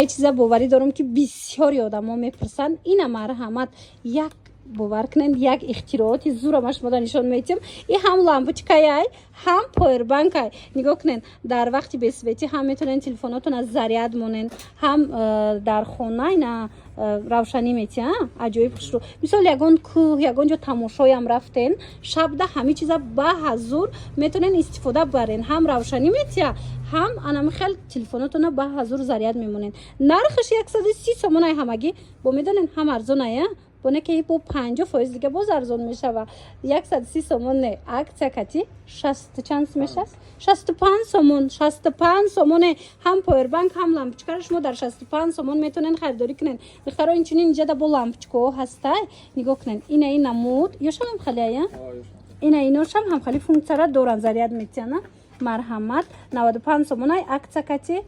چیزا باوری دارم که بسیاری آدما میپرسن اینا مرحمت یک باور کنین یک اختراعات زورمش ما نشون میدیم این هم لامپوچکای هم پاور بانک نگاه کنین در وقتی بسویتی هم میتونین تلفناتون از ضریت مونن هم در خونه اینا روشنی میتین عجایب خوش رو مثال یگان کوه یگان جا تماشای هم رفتین شب ده همه چیزا به حضور میتونین استفاده برین هم روشنی میتین هم انا خیلی تلفناتون به حضور ضریت میمونن نرخش 130 سومون همگی با میدونین هم ارزونه بونه که با 50% دیگه باز ارزون میشه و 130 سومون اکسیا کتی 60 چند میشه 65 سومون 65 سومون هم پاور بانک هم لامپچکا شما در 65 سومون میتونین خریداری کنین بخاطر اینچنین اینجا با لامپچکا هسته نگاه کنین این نمود یا شما هم خالیه ایناش هم خالی فونکسیون دوران ضریت میتونه مرحمت 95 سومون اکسیا کتی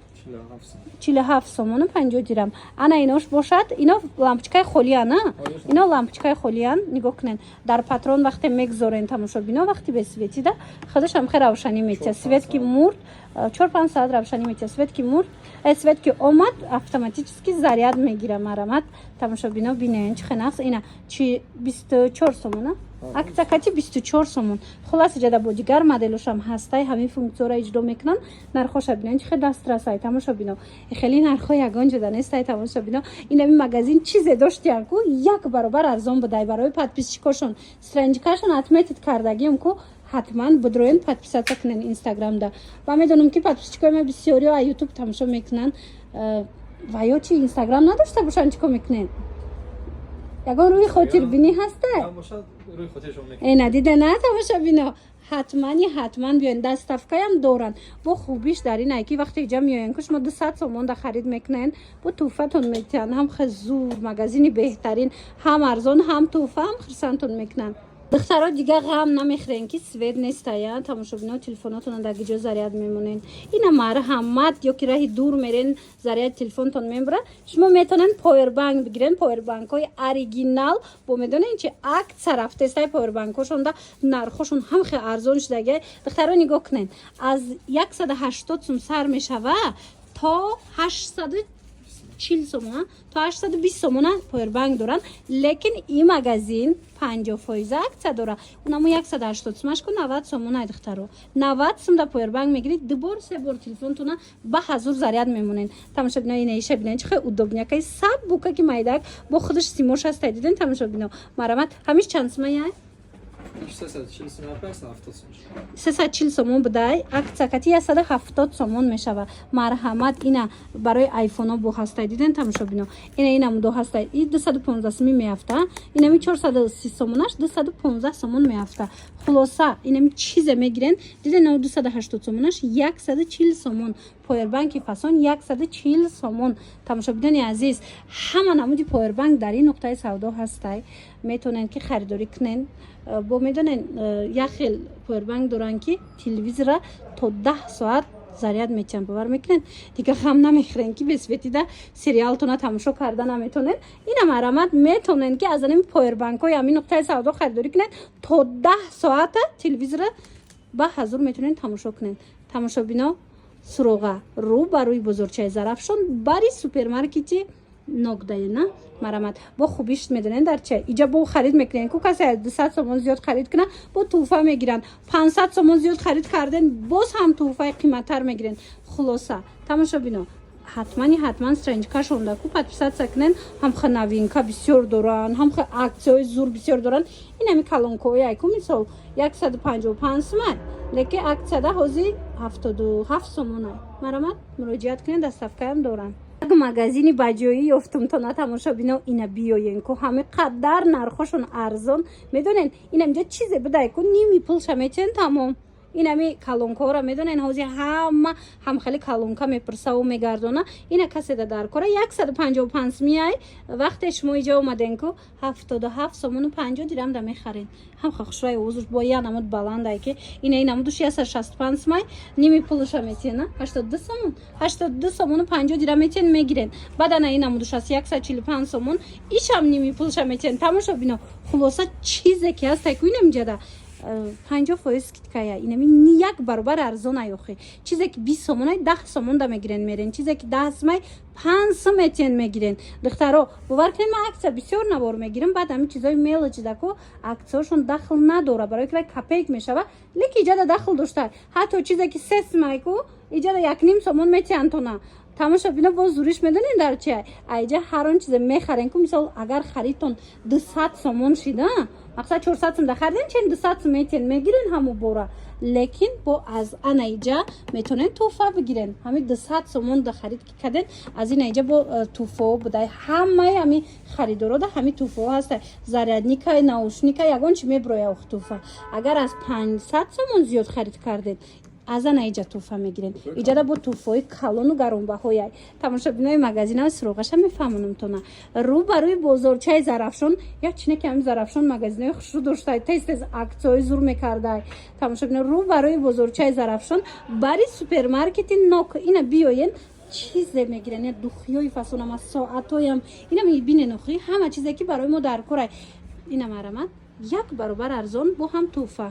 47 سومون 50 درم انا ایناش باشد اینا لامپچکای خالیه اینا لامپچکای خالیه نگاه کنین در پاترون وقتی میگذارین تماشابینا وقتی بسویتید خودش هم خیلی روشنی میته سویت که مرد 4-5 ساعت روشنی میته سویت که مرد سویت که اومد اتوماتیکی ضریت میگیره مرحمت تماشابینا ببینین چه نقص اینا چی 24 سومونه اکتاکاتی 24 سومون خلاص جدا با دیگر مدلش هم هسته همین فونکسیون اجرا میکنن نرخش ببینین چه دسترسی تماشابینا خیلی نرخ یگان جدا نیست تماشابینا این همین مغازین چیز داشتین کو یک برابر ارزان بده برای پادپیسچیکاشون استرنجکاشون اتمیتد کردگیم کو حتما بدروین پادپیسات کنن اینستاگرام دا و میدونم که پادپیسچیکای ما بسیاری و یوتیوب تماشا میکنن و یا چی اینستاگرام نداشته باشن چیکار میکنن یگان روی خاطر بینی هسته روی خاطرشون میکنن این ندیده نه تماشابینا حتما بیاین دستافکای هم دورن با خوبیش در این که وقتی اینجا میاین کش ما 200 سومون دا خرید میکنن با توفتون میتین هم خزور مغازینی بهترین هم ارزان هم توفه هم خرسانتون میکنن دخترها دیگه غم نمیخورن که سوید نیستن تماشابینا تلفناتون در گیجا ضریت میمونین اینا مرحمت یا که راه دور میرین ضریت تلفنتون میبره شما میتونن پاور بانک بگیرین پاور بانک های اوریجینال با میدونین چه عکس رفته است پاور بانکشون دا نرخشون هم خیلی ارزون شده دخترها نگاه کنین از 180 سوم سر میشوه تا 840 سومون تا 820 سومون پاور بانک دارن لیکن این مغازین 50% عکس داره اونم 180 سومش کو 90 سومون دخترو 90 سوم دا پاور بانک میگیرید دو بار سه بار تلفنتون به حضور ضریت میمونین تماشابینا این ایشه ببینین چه удобня که سب بوکا که مایدک با خودش سیموش هست دیدین تماشابینا مرامت همیش چند سومه 340 سومون بدای اکتاکاتی 170 سومون میشوه مرحمت اینا برای آیفون ها بو هسته دیدن تماشابینا اینا دو هسته این 215 سومی میافته اینا می 430 سومونش 215 سومون میافته خلاصه اینا می چیز میگیرن دیدن 280 سومونش 140 سومون پاور بانک فاسون 140 سومون تماشابینا عزیز همه نمودی پاور بانک در این نقطه سودا هسته میتونن که خریداری کنن با میدونن یک خیل پاور بانک دارن که تلویزیون را تا 10 ساعت ضریت میتونن باور میکنن دیگه هم نمیخورن که بسویتیده سریالتون تماشا کردن نمیتونن اینا مرامت میتونن که از این پاور بانک های همین نقطه سودا خریداری کنن تا 10 ساعت تلویزیون با حضور میتونن تماشا کنن تماشابینا سروغا رو بروی بزرگچه ظرفشون بری سوپرمارکتی نقده نه مرامت با خوبیش میدونن در چه اینجا با خرید میکنن کو کسی 200 سومون زیاد خرید کنه با توفه میگیرن 500 سومون زیاد خرید کردن باز هم توفه قیمتتر میگیرن خلاصه تماشابینا حتما استرنج کاشون دا کو 500 سکنن هم خ نوینکا بسیار دوران هم خ اکسای زور بسیار دوران این همی کلونکوی ایکو میسو 155 سومن لیکن اکسده هزی 77 سومونه مرامت مراجعت کنین دستافکای هم دورن مغازینی بجایی یافتم تا نه تماشابینا اینا بیاین که همه قدر نرخشون ارزان میدونین این اینجا چیزی بده که نیمی پولش میتین تمام اینا می کالونکا را میدونین هوزی هم خیلی کالونکا میپرسه و میگردونه اینا کسی در کاره 155 میای وقتی شما اینجا اومدین که 77 سومون و 50 درم دا میخرین هم خوشرای اوزش با یه نمود بلنده که اینا نمودش 165 میای نیمی پولش میتین 82 سومون و 50 درم میتین میگیرین بعد این نمودش 145 سومون ایش هم نیمی پولش میتین تماشا بینو خلاصه چیزی که هست که اینم جدا 50% скидкая инами як баробар арзон аёхи чизе ки 20 сомонай 10 сомон да мегирен мерен чизе ки 10 сомай 5 сом этен мегирен духтаро бовар кунед ман акция бисёр навор мегирам баъд ҳамин чизои мелочидако акциошон дахл надора барои ки капек мешава леки иҷада дахл дошта ҳатто чизе ки 3 сомайку иҷада 1.5 сомон метиантона тамошобино боз зуриш медонин дар чи айҷа ҳар он чизе мехарен ку мисол агар харидтон 200 сомон шида мақсад 400 сом да хариден чен 200 сом метен мегирен ҳаму бора лекин бо аз ана иҷа метонен туҳфа бигирен ҳами 200 сомон да харид ки каден аз ин иҷа бо туҳфао будай ҳамаи ҳами харидоро да ҳами туҳфао ҳаста зарядника наушника ягон чи меброя ух туҳфа агар аз 500 сомон зиёд харид кардед аз ана иҷа туҳфа мегирен иҷада бо туҳфаҳои калону гаронбаҳояй тамошобинои магазинаи суроғаша мефаҳмонамтона рӯ ба рӯи бозорчаи зарафшон як чине ки ҳамин зарафшон магазинаи хушрӯ доштай тез тез аксияҳои зур мекардай тамошобино рӯ ба рӯи бозорчаи зарафшон бари супермаркети нок ина биёен чизе мегирен я духиёи фасонама соатҳоям ина мебинен охи ҳама чизе ки барои мо дар корай ина марамад як баробар арзон бо ҳам туҳфа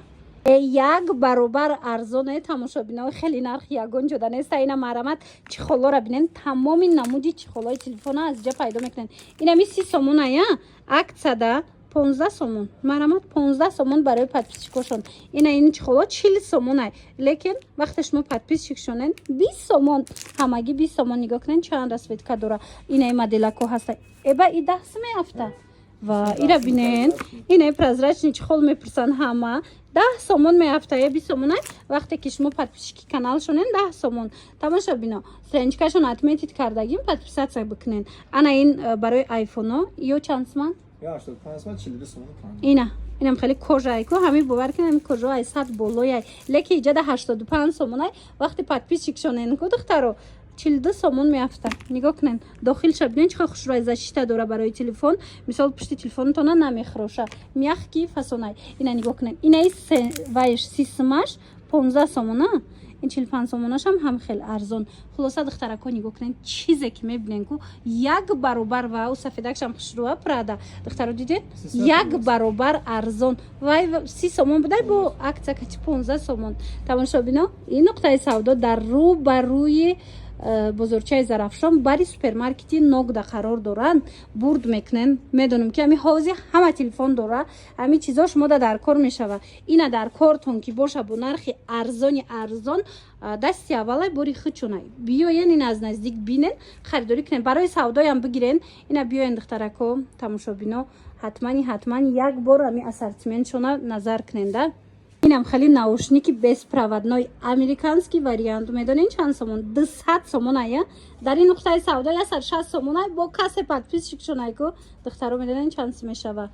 як баробар арзоне тамошобинои хеле нарх ягон ҷода неста ина марамат чихолора бинен тамоми намуди чихолои телефона аз ҷа пайдо мекунен инами 30 сомоная акцияда 15 сомон марамат 15 сомон барои подписчикошон ина ин чихоло 40 сомонай лекин вақте шумо подписчик шонен 20 сомон ҳамаги 20 сомон нигоҳ кунен чанд расветка дора инаи моделако ҳаста эба и 10 меафта ва ира бинен инаи прозрачни чихол мепурсан ҳама 10 сомон меафта я 20 сомонай вақте ки шумо подписчики канал шонен 10 сомон тамошобино страничкашон отметид кардагим подписатсия бикунен ана ин барои айфоно ё чанд сомон Я 85 сомон 42 сомон ина инам хеле кожаайку ҳами бовар кунем кожаай сад болояй леки иҷада 85 сомонай вақте подписчик шонен ку духтаро 42 сомон меафта нигоҳ кунен дохилша бинен чихел хушрӯи защита дора барои телефон мисол пушти телефонтона намехроша мягкий фасонай ина нигоҳ кунен инаи вайш 30 сомаш 15 сомона ин 45 сомонашам ҳам хеле арзон хулоса духтарако нигоҳ кунен чизе ки мебинен ку як баробар ва сафедакшам хушрӯа прада духтаро дидед як баробар арзон вай 30 сомон будай бо акция качи 15 сомон тамошобино ин нуқтаи савдо дар рӯ ба рӯи бозорчаи зарафшон бари супермаркети ногда қарор доранд бурд мекунен медонам ки ҳами ҳозир ҳама телефон дора ҳами чизо шумода дар кор мешава ина дар кортон ки боша бо нархи арзони арзон дасти аввалай бори хучунай биёен ин аз наздик бинен харидорӣ кунен барои савдоям бигирен ина биёен духтарако тамошобино ҳатман як бор ҳами ассортиментшона назар куненда инам хеле наушники беспроводной американский вариант медонен чанд сомон 200 сомоная дар ин нуқтаи савдо 160 сомонай бо касе подписчик шонайку духтаро медонен чанд мешава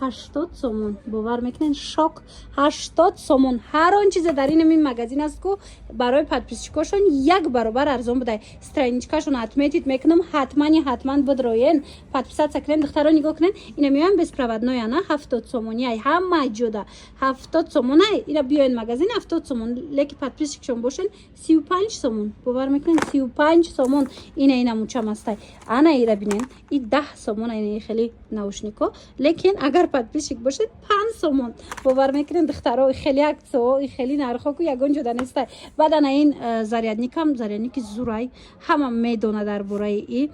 80 сомон бовар мекунен шок 80 сомон ҳар он чизе дар ин магазин аст ку барои подписчикошон як баробар арзон будай страничкашон отметид мекунам ҳатман бидроен подписатсия кунен духтаро нигоҳ кунен ина меоям беспроводной ана 70 сомониай ҳама ҷода 70 сомонай ина биёен магазин 70 сомон леки подписчикшон бошен 35 сомон бовар мекунен 35 сомон ина мучамастай ана ира бинен и 10 сомон ина хеле наушнико лекин агар подписчик бошед 5 сомон бовар мекунен духтаро хеле аксио хеле нархо ку ягон ҷода нестай баъд ана ин зарядники зурай ҳама медона дар бораи и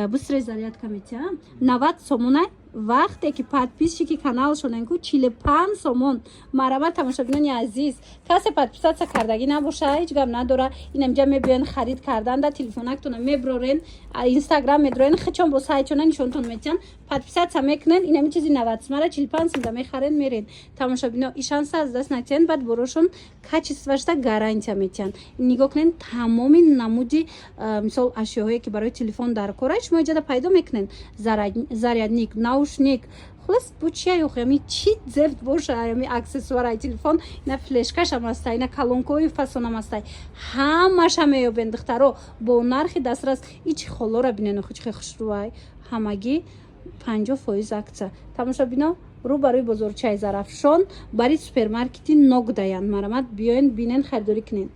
бустри зарядка метиҳам 90 сомонай вақте ки подписчики канал шонен ку 45 сомон марҳамат тамошобинони азиз касе подписатсия кардаги набоша ҳеҷ гап надора инамҷа мебиён харид карданда телефонактона меброрен инстаграм медроен хичон бо сайтчона нишонтон метиҳан подписатсия мекунен инами чизи 90 сомара 45 сомда мехарен мерен тамошобино ишанса аз даст натиҳан баъд борошон качествашда гарантия метиҳан нигоҳ кунен тамоми намуди мисол ашёҳое ки барои телефон дар корай шумо иҷада пайдо мекунен зарядник наушник хулас бучия ёхами чи зефт боша ами аксессуараи телефон ина флешкашам ҳастай ина калонкои фасонам ҳастай ҳамаша меёбен духтаро бо нархи дастрас ичи холора бинен чихе хушрӯай ҳамагӣ 50% акция тамошобино рӯ ба рӯи бозорчаи зарафшон бари супермаркети ногдаян марамат биёен бинен харидорӣ кунен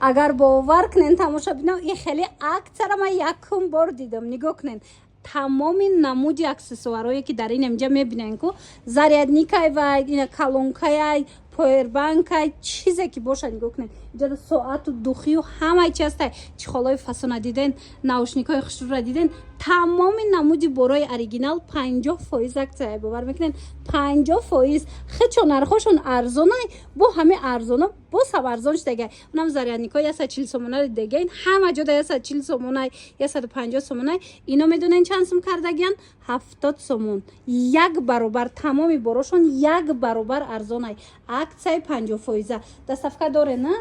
агар бовар кунен тамошобино ин хеле акцияра ман якум бор дидам нигоҳ кунен тамоми намуди аксессуарое ки дар ин амҷа мебинен ку зарядникай вай ина калонкаяй повербанка чизе ки боша нигоҳ кунед иҷода соату духию ҳамаи чи ҳастай чихолои фасона диден наушникҳои хушрӯра диден тамоми намуди борои оригинал 50% аксия бовар мекунед 50% хечо нархошон арзонай бо ҳами арзона боз ҳам арзон шудага унам зарядникҳои 140 сомонаи дегаин ҳама ҷода 140 сомонай 150 сомонай ино медонен чанд сум кардагиян 70 сомон як баробар тамоми борошон як баробар арзонай аксияи 50% доставка доре на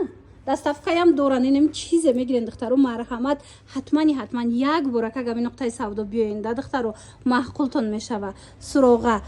доставкаям доран инем чизе мегирен духтаро марҳамат ҳатман як бора кага ми нуқтаи савдо биёен да духтаро маъқултон мешава суроға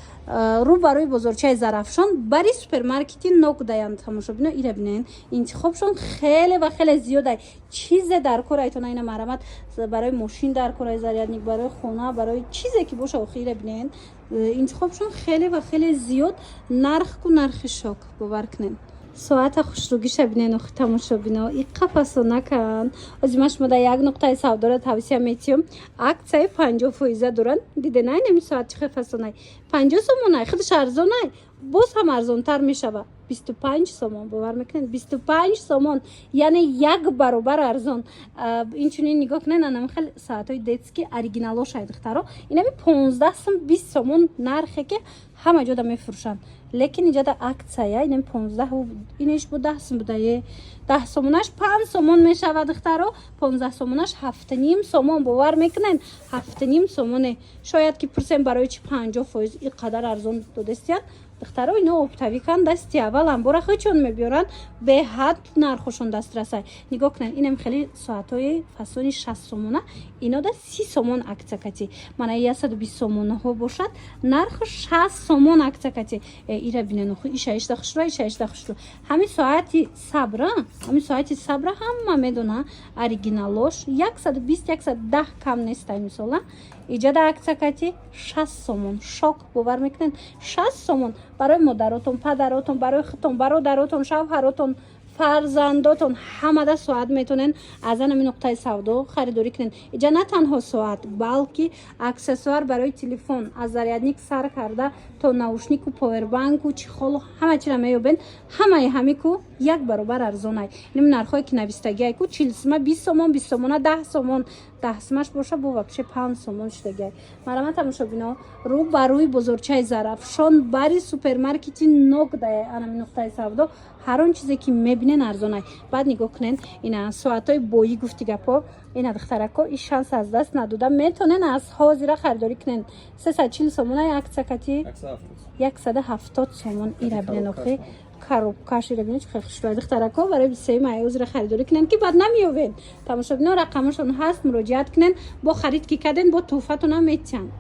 рӯ барои бозорчаи зарафшон бари супермаркети нокдаям тамошобино ира бинен интихобшон хеле ва хеле зиёдай чизе дар корайтона ина марҳамат барои мошин дар корай зарядник барои хона барои чизе ки боша охи ира бинен интихобшон хеле ва хеле зиёд нархку нархи шок бовар кунен соата хушругиша бинен охи тамошобино иққа фасонакан озима шумода як нуқтаи савдора тавсия метиём аксияи 50% доран диденай неми соат чихе фасонай 50 сомонай худаш арзонай боз ҳам арзонтар мешава 25 сомон бовар мекунед 25 сомон яъне як баробар арзон инчунин нигоҳ кунед анами хеле соатҳои детски оригиналошай духтаро инами 15 сом 20 сомон нархе ки ҳама ҷода мефурӯшанд лекин иҷода аксия инами 15 инеш бу 10 сом будае 10 сомонаш 5 сомон мешава духтаро 15 сомонаш 7.5 сомон бовар мекунен 7.5 сомоне шояд ки пурсем барои чи 50% иққадар арзон додестияд духтаро ино оптавикан дасти аввал амбора хечон мебиёранд беҳад нархошон дастрасай нигоҳ кунед инам хеле соатҳои фасони 60 сомона ино да 30 сомон аксия кати мана 120 сомонаҳо бошад нархи 60 сомон аксия кати ира бинен иша хушрӯ ҳами соати сабра ҳама медона оригиналош 120-110 кам нестай мисола иҷода аксия кати 60 сомон шок бовар мекунед 60 сомон барои модаротон падаротон барои хитон бародаротон шавҳаротон фарзандотон ҳамада соат метонен аз анами нуқтаи савдо харидорӣ кунен иҷа на танҳо соат балки аксессуар барои телефон аз зарядник сар карда то наушнику повербанку чихолу ҳама чира меёбен ҳамаи ҳамику як баробар арзонай ним нархҳое ки навистагиай ку 40 сума 20 сомон 20 сомона 10 сомон 10 сумаш боша бо вообще 5 сомон шудагиай марама тамошобино рӯ ба рӯи бозорчаи зарафшон бари супермаркети нокдая анами нуқтаи савдо ҳар он чизе ки мебинен арзонай баъд нигоҳ кунен ина соатҳои бои гуфти гапо ина духтарако и шанс аз даст надода метонен аз ҳозира харидорӣ кунен 340 сомонай аксия кати 170 сомон ира бинен охи коробкаш ира бинен чихе хушрӯи духтарако барои 23 май озира харидорӣ кунен ки баъд намеёвен тамошобино рақамашон ҳаст муроҷиат кунен бо харид ки карден бо туҳфатонам метиҳанд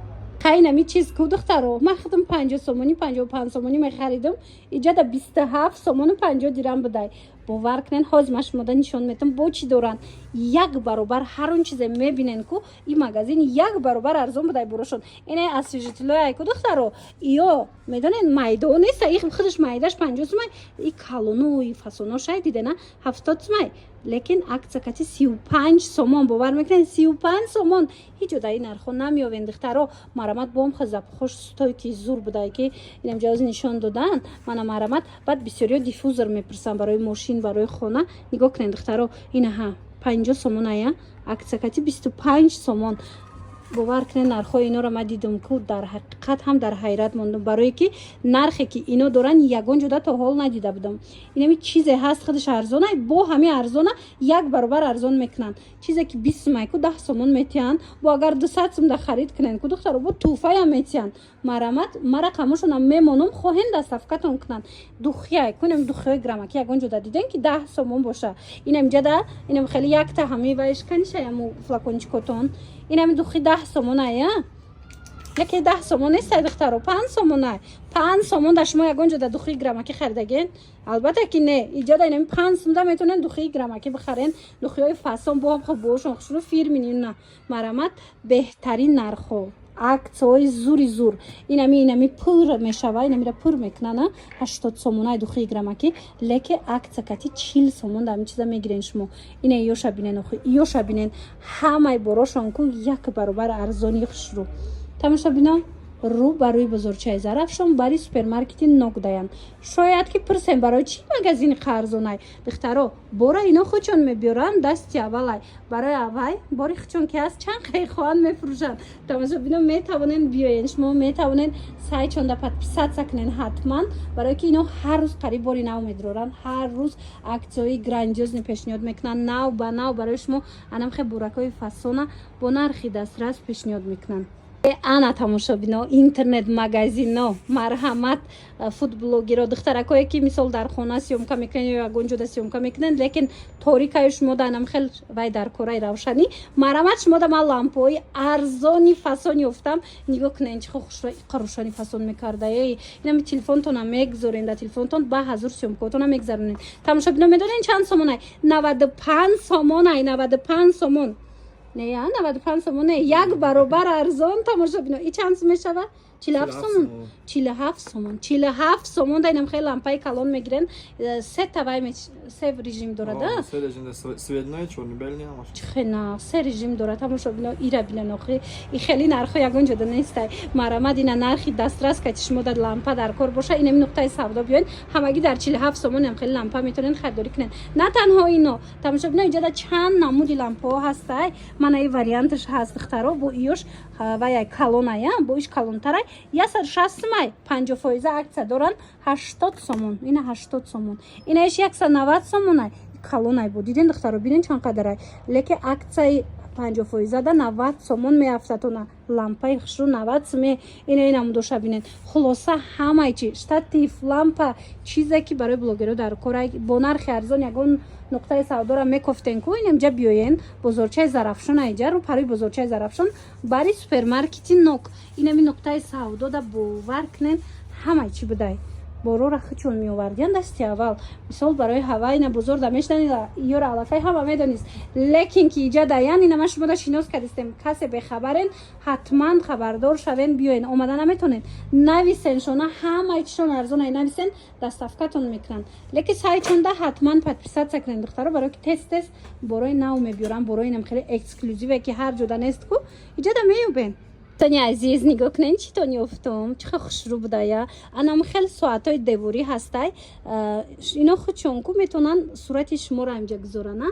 қайнами чиз ку духтаро ман худам 50 сомони 55 сомони мехаридам иҷода 27 сомону 50 дирам будай бовар кунен ҳозир ман шумода нишон метам бо чӣ доранд як баробар ҳар он чизе мебинен ку ин магазин як баробар арзон будай борошон ина освежителҳои айку духтаро иё медонен майдо неста ин худаш майдаш 50 сомай и калону и фасоношай дидена 70 сомай лекин аксия кати 35 сомон бовар мекунен 35 сомон ҳеҷ ҷодаи нархҳо намеёвен духтаро марамат бом хазабхош стойки зур будай ки инам ҷози нишон додан мана марамат баъд бисёриё диффузор мепурсам барои мошин барои хона нигоҳ кунен духтаро инаҳа 50 сомон ая аксия кати 25 сомон бовар кунен нархҳои иноро ман дидам ку дар ҳақиқат ҳам дар ҳайрат мондам барое ки нархе ки ино доранд ягон ҷода то ҳол надида будам инами чизе ҳаст худаш арзонай бо ҳами арзона як баробар арзон мекунанд чизе ки 20 сомай ку 10 сомон метиҳанд бо агар 200 сом да харид кунен ку духтаро бо туҳфаям метиҳанд марамат ма рақамашонам мемонам хоҳен доставкатон кунанд духияй ку инам духияи грамаки ягон ҷода диден ки 10 сомон боша инам ҷада инам хеле якта ҳами ваишканишаямо флакончикотон инами духи 10 сомонай яке 10 сомон нестай духтаро 5 сомонай 5 сомон да шумо ягон ҷода духи грамаки харидаген албатта ки не иҷода инами 5 сом да метонен духи грамаки бихарен духиҳои фасон бо ҳам бошон хушрӯ фирмини на марамат беҳтарин нархҳо аксияҳои зури зур инами пур мешава инамира пур мекунана 80 сомонай духи грамаки леке аксия кати 40 сомон да ҳамин чиза мегирен шумо ина ёша бинен охи ёша бинен ҳамаи борошон ку як баробар арзони хушрӯ тамошобино рӯ ба рӯи бузурчаи Зарафшон бари супермаркети Нокдаян. Шояд ки пурсем барои чӣ магазини қарзонай? Духтаро бора ино хучон мебиёранд дасти аввалай. Барои аввай бори хучон ки аст чанд қай хоҳанд мефурӯшанд. Тамошобино метавонен биёен, шумо метавонен сайчонда подписатся кунен ҳатман, барое ки ино ҳар рӯз қариб бори нав медоранд. Ҳар рӯз аксияҳои грандиозне пешниҳод мекунанд, нав ба нав барои шумо анамхе буракҳои фасона бо нархи дастрас пешниҳод мекунанд. Ана тамошобино интернет магазино марҳамат фудблогеро духтаракое ки мисол дар хона сёмка мекунанд ё ягон ҷода сёмка мекунанд, лекин торикаю шумо данам хел вай дар кораи равшанӣ марҳамат шумо да ман лампои арзони фасон ёфтам. Нигоҳ кунед чӣ қарушани фасон мекардаи инами телефонтона мегзорен дар телефонтон ба ҳазур сёмкаотона мегзаронен. Тамошобино медонен чанд сомонай? 95 сомонай, 95 сомон. Не, 95 сомон не, як баробар арзон. Тамошобино и чанд сум мешава? 47 сомон. 47 сомон. 47 сомон да инам хеле лампаи калон мегирен. Се тавай се режим дорад, да? Се режим да светное, чорнобелне ҳамаш. Чхена, се режим дорад. Тамошобино ира билен охири. И хели нархо ягон ҷода нестай. Марамад ина нархи дастрас ки шумо да лампа дар кор боша, инами нуқтаи савдо биёин. Ҳамаги дар 47 сомон ям хели лампа метавонен харидорӣ кунен. На танҳо ино. Тамошобино инҷа да чанд намуди лампаҳо ҳастай. Манаи варианташ ҳаст духтаро бо иёш ва як калоная, бо иш калонтарай 160 май 50% акция доранд 80 сомон. Ина 80 сомон. Ина иш 190 сомонай. Калонай бо диден духтаро бинен чанд қадарай. Леки акцияи 50% да 90 сомон меафтатона лампаи хушру 90 суме. Ина мудоша бинен. Хулоса ҳамаи чи штатив лампа чизе ки барои блогеро дар корай бо нархи арзон ягон нуқтаи савдора мекофтен ку инамҷа биёен бозорчаи Зарафшон айҷа рӯ парои бозорчаи Зарафшон бари супермаркети Нок. Инами нуқтаи савдо да бовар кунен ҳамаи чи будай. Борора хучон меовардиян дасти аввал. Мисол барои ҳава ина бозор да мешнанила ёра аллакай ҳама медонист. Лекин ки иҷа даян ина ма шумо да шинос кардистем. Касе бехабарен ҳатман хабардор шавен биёен. Омада наметонен. Нависен шона ҳамаи чишон арзонай нависен доставкатон мекунанд. Лекин сайчонда ҳатман подписатся кунен духтаро барои ки тест борои нав мебиёрам. Борои инам хеле эксклюзиве ки ҳар ҷода нест ку иҷа да меёбен. Тони азиз нигоҳ кунен чӣ тон ёфтум, чӣ хушрӯ будая. Анам хел соатҳои деворӣ ҳастай. Ино худшон ку метавонанд сурати шуморо амҷа гузоранд.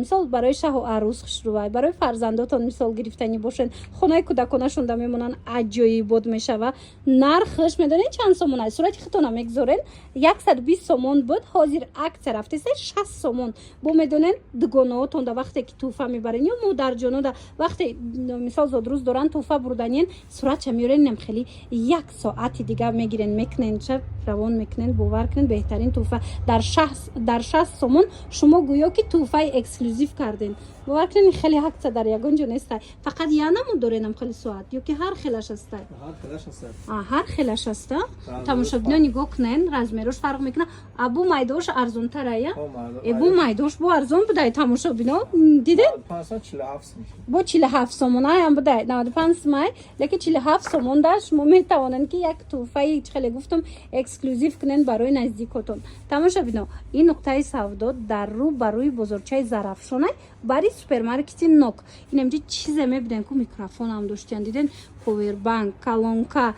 Мисол барои шаҳу арӯз хушрӯвай, барои фарзандотон мисол гирифтанӣ бошен, хонаи кӯдаконашон да мемонанд аҷоибот мешава. Нархаш медонед чанд сомонай? Сурати худтона мегузорен 120 сомон буд, ҳозир акция рафтасе 60 сомон. Бо медонен дугонаотон да вақте ки туҳфа мебарен ё модарҷоно да вақте мисол зодрӯз доранд туҳфа бурданин суратша меёрен нем хели 1 соати дига мегирен мекунен ча равон мекунен бовар кунен беҳтарин туҳфа дар 60 сомон шумо гӯё ки туҳфаи эксклюзив карден. бовар кунен хели акция дар ягон ҷо нестай. Фақат янаму доренам хели соат ё ки ҳар хелаш астай. Ҳар хелаш аста. Тамошобино нигоҳ кунен размерош фарқ мекунад. Абу майдош арзонтарая? Абу майдош бо арзон будай. Тамошобино диден? 47 бо 47 сомон аям будай. 95 май леки 47 сомон да шумо метавонен ки як туҳфаи хеле гуфтум эксклюзив кунен барои наздикотон. Тамошобино ин нуқтаи савдо дар рӯ ба рӯи бозорчаи Зарафшонай бари супермаркети Нок. Инамҷа чизе мебинен ку микрофон ам доштиян диден повербанк, калонка,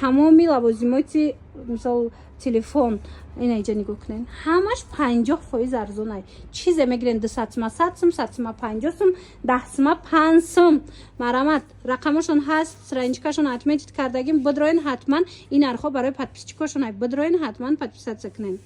тамоми лавозимоти мисол телефон. Ина иҷа нигоҳ кунен. Ҳамаш 50% арзонай. Чизе мегирен 200 сума 100 сум, 100 сума 50 сум, 10 сума 5 сум. Марамат рақамашон ҳаст, страничкашон отметит кардагим. Бидроен ҳатман ин нархҳо барои подписчикошон ай. Бидроен ҳатман подписатся кунен.